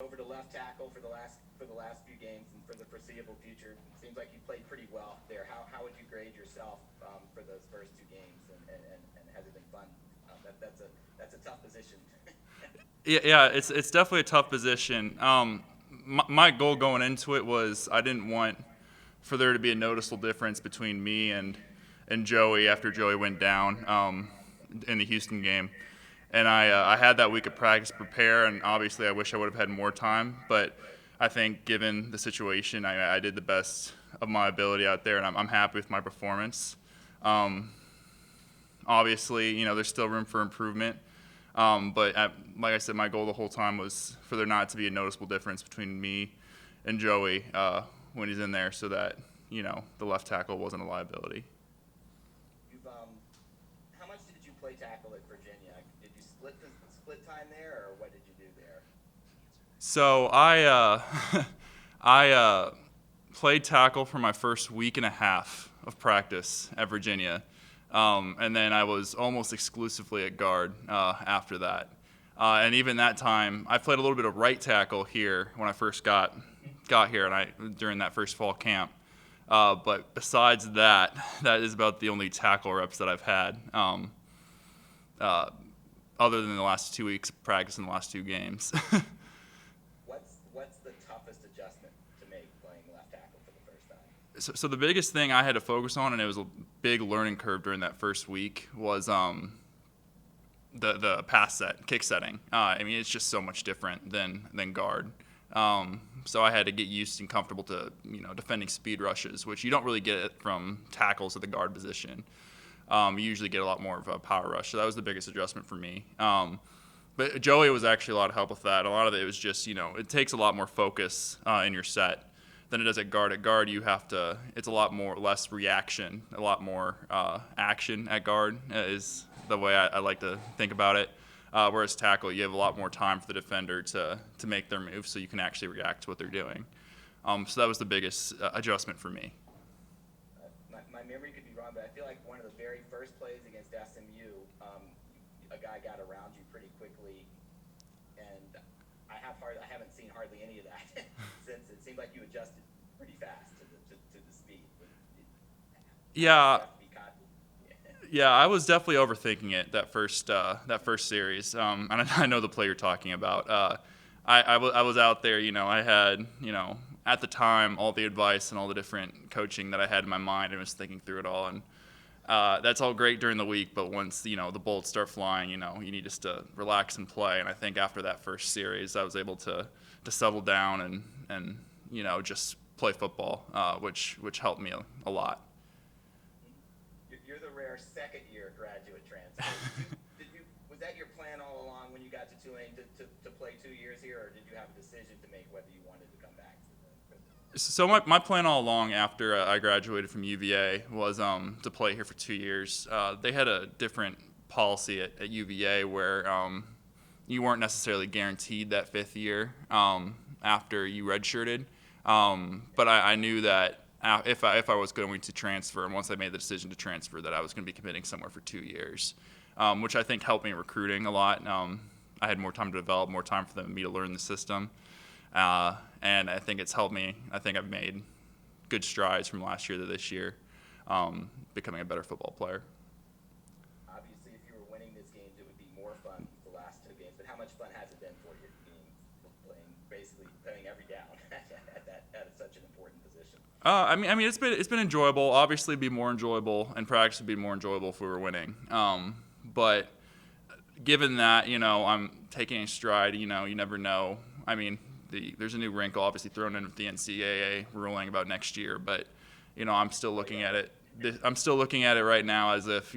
over to left tackle for the last few games and for the foreseeable future. It seems like you played pretty well there. How would you grade yourself for those first two games, and has it been fun? That's a tough position. Yeah, it's definitely a tough position. My goal going into it was I didn't want for there to be a noticeable difference between me and Joey after Joey went down in the Houston game. And I had that week of practice to prepare, and obviously I wish I would have had more time. But I think given the situation, I did the best of my ability out there, and I'm happy with my performance. Um, Obviously, there's still room for improvement. Like I said, my goal the whole time was for there not to be a noticeable difference between me and Joey when he's in there, so that the left tackle wasn't a liability. You've How much did you play tackle at Virginia? Did you split time there, or what did you do there? So I played tackle for my first week and a half of practice at Virginia, and then I was almost exclusively at guard after that. And even that time, I played a little bit of right tackle here when I first got here, and during that first fall camp. But besides that, that is about the only tackle reps that I've had, other than the last 2 weeks of practice in the last two games. What's the toughest adjustment to make playing left tackle for the first time? So the biggest thing I had to focus on, and it was a big learning curve during that first week, was the kick setting. It's just so much different than guard. So I had to get used and comfortable to defending speed rushes, which you don't really get from tackles at the guard position. You usually get a lot more of a power rush. So that was the biggest adjustment for me. But Joey was actually a lot of help with that. A lot of it was just, it takes a lot more focus in your set than it does at guard. At guard, it's a lot less reaction, a lot more action at guard is the way I like to think about it. Whereas tackle, you have a lot more time for the defender to make their move, so you can actually react to what they're doing. So that was the biggest adjustment for me. My memory could be wrong, but I feel like one of the very first plays against SMU, a guy got around you pretty quickly, and I haven't seen hardly any of that since. It seemed like you adjusted pretty fast to the speed. Yeah. Yeah, I was definitely overthinking it that first series. And I know the play you're talking about. I was out there. I had at the time all the advice and all the different coaching that I had in my mind, and was thinking through it all. And that's all great during the week, but once the bullets start flying, you need just to relax and play. And I think after that first series, I was able to settle down and just play football, which helped me a lot. You're the rare second-year graduate transfer. Was that your plan all along when you got to Tulane to play 2 years here, or did you have a decision to make whether you wanted to come back? So my plan all along after I graduated from UVA was to play here for 2 years. They had a different policy at UVA where you weren't necessarily guaranteed that fifth year after you redshirted. But I knew that if I was going to transfer, and once I made the decision to transfer, that I was going to be committing somewhere for 2 years, which I think helped me in recruiting a lot. I had more time to develop, more time for me to learn the system. And I think it's helped me. I think I've made good strides from last year to this year, becoming a better football player. Obviously, if you were winning these games, it would be more fun the last two games. But how much fun has it been for you playing every down at such an important position? It's been enjoyable. Obviously, it'd be more enjoyable, and practice would be more enjoyable if we were winning. But given that, I'm taking a stride. You never know. There's a new wrinkle obviously thrown in with the NCAA ruling about next year, but I'm still looking at it. I'm still looking at it right now as if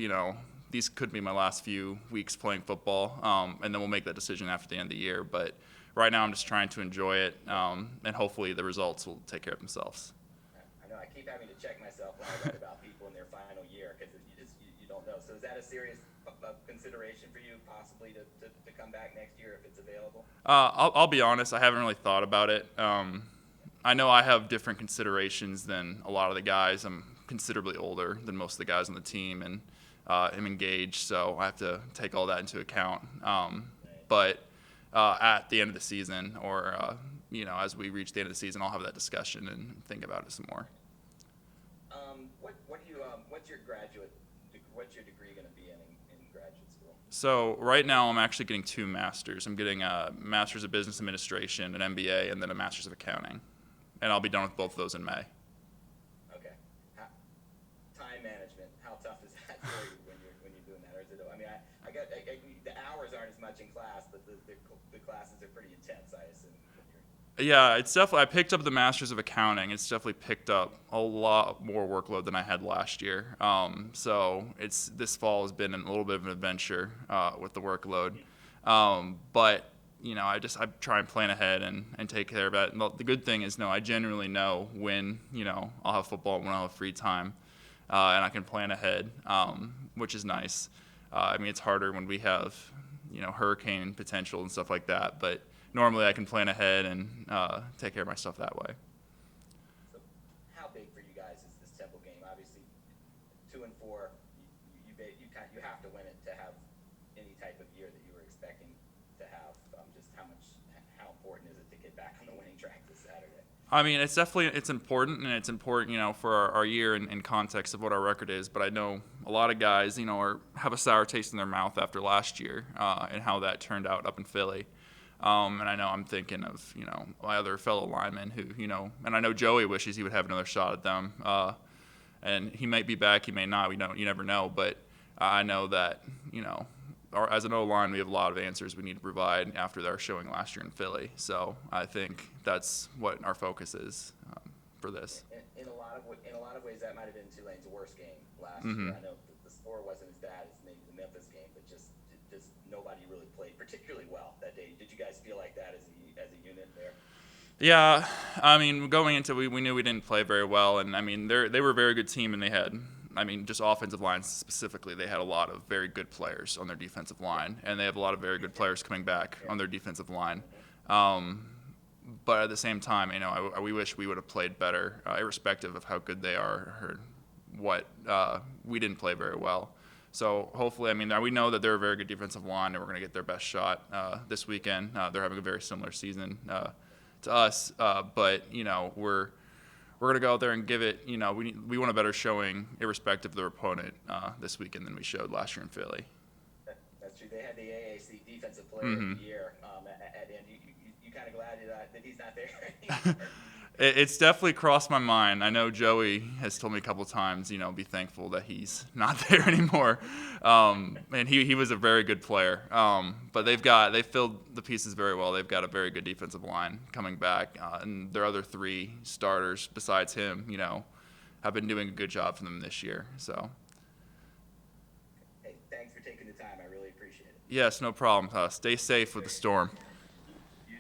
these could be my last few weeks playing football, and then we'll make that decision after the end of the year. But right now I'm just trying to enjoy it, and hopefully the results will take care of themselves. I know I keep having to check myself when I read about people in their final year because you don't know. So is that a serious consideration for you possibly to come back next year if it's available? I'll be honest, I haven't really thought about it. I know I have different considerations than a lot of the guys. I'm considerably older than most of the guys on the team, and I'm engaged, so I have to take all that into account. But at the end of the season, or as we reach the end of the season, I'll have that discussion and think about it some more. What's your degree going to be in graduate school? So right now I'm actually getting 2 masters. I'm getting a master's of business administration, an MBA, and then a master's of accounting, and I'll be done with both of those in May. Okay. Time management. How tough is that for you when you're doing that? Or is it? I mean, the hours aren't as much in class, but the classes are pretty intense, I assume. Yeah, it's definitely. I picked up the Masters of Accounting. It's definitely picked up a lot more workload than I had last year. So this fall has been a little bit of an adventure with the workload. But I try and plan ahead and take care of it. And the good thing is, I genuinely know when I'll have football and when I'll have free time, and I can plan ahead, which is nice. I mean, it's harder when we have hurricane potential and stuff like that, but normally I can plan ahead and take care of my stuff that way. So how big for you guys is this Temple game? Obviously, 2-4, you have to win it to have any type of year that you were expecting to have. Just how important is it to get back on the winning track this Saturday? I mean, it's important, and it's important, for our year in context of what our record is. But I know a lot of guys, have a sour taste in their mouth after last year and how that turned out up in Philly. And I know I'm thinking of, my other fellow linemen who, and I know Joey wishes he would have another shot at them. And he might be back, he may not, you never know. But I know that, as an O-line, we have a lot of answers we need to provide after our showing last year in Philly. So I think that's what our focus is for this. In a lot of ways, that might have been Tulane's worst game last Mm-hmm. year. I know the score wasn't as bad as maybe the Memphis game, but just nobody really played particularly well that day. Did you guys feel like that as a unit there? Yeah, I mean, going into we knew we didn't play very well, and I mean they were a very good team, and they had, just offensive lines specifically, they had a lot of very good players on their defensive line, and they have a lot of very good players coming back on their defensive line. But at the same time, we wish we would have played better, irrespective of how good they are or what. We didn't play very well. So hopefully, we know that they're a very good defensive line, and we're going to get their best shot this weekend. They're having a very similar season to us, but we're going to go out there and give it. We want a better showing, irrespective of their opponent, this weekend than we showed last year in Philly. That's true. They had the AAC Defensive Player of the Year at the end. You kind of glad that he's not there anymore? It's definitely crossed my mind. I know Joey has told me a couple of times, be thankful that he's not there anymore. And he was a very good player. But they filled the pieces very well. They've got a very good defensive line coming back. And their other 3 starters besides him, have been doing a good job for them this year. So. Hey, thanks for taking the time. I really appreciate it. Yes, no problem. Stay safe with the storm.